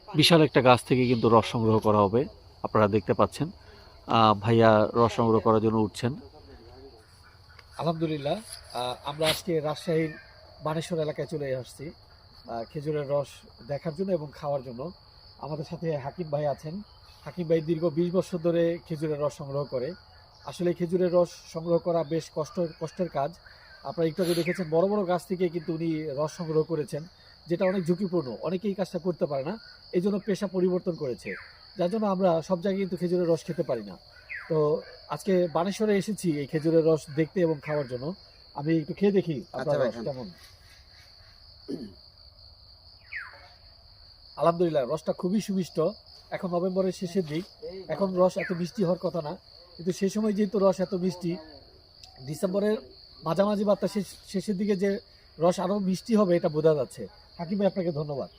বিশাল একটা গাছ থেকে কিন্তু রস সংগ্রহ করা হবে, আপনারা দেখতে পাচ্ছেন। ভাইয়া রস সংগ্রহ করার জন্য উঠছেন। আলহামদুলিল্লাহ, আমরা আজকে রাজশাহীর বানেশ্বর এলাকায় চলে আসছি খেজুরের রস দেখার জন্য এবং খাওয়ার জন্য। আমাদের সাথে হাকিম ভাই আছেন। হাকিম ভাই দীর্ঘ 20 বছর ধরে খেজুরের রস সংগ্রহ করে। আসলে খেজুরের রস সংগ্রহ করা বেশ কষ্টের কাজ। আপনারা একটু আগে দেখেছেন বড় বড় গাছ থেকে কিন্তু উনি রস সংগ্রহ করেছেন, যেটা অনেক ঝুঁকিপূর্ণ, অনেকেই এই কাজটা করতে পারে না। এই জন্য পেশা পরিবর্তন করেছে, যার জন্য আমরা সব জায়গায় কিন্তু খেজুরের রস খেতে পারি না। তো আজকে বানেশ্বরে এসেছি এই খেজুরের রস দেখতে এবং খাওয়ার জন্য। আমি একটু খেয়ে দেখি আপনার রস কেমন। আলহামদুলিল্লাহ, রসটা খুবই সুমিষ্ট। এখন নভেম্বরের শেষের দিক, এখন রস এত মিষ্টি হওয়ার কথা না, কিন্তু সেই সময় যেহেতু রস এত মিষ্টি, ডিসেম্বরের মাঝামাঝি বা তার শেষের দিকে যে রস আরো মিষ্টি হবে এটা বোঝা যাচ্ছে। হাকিম ভাই, আপনাকে ধন্যবাদ।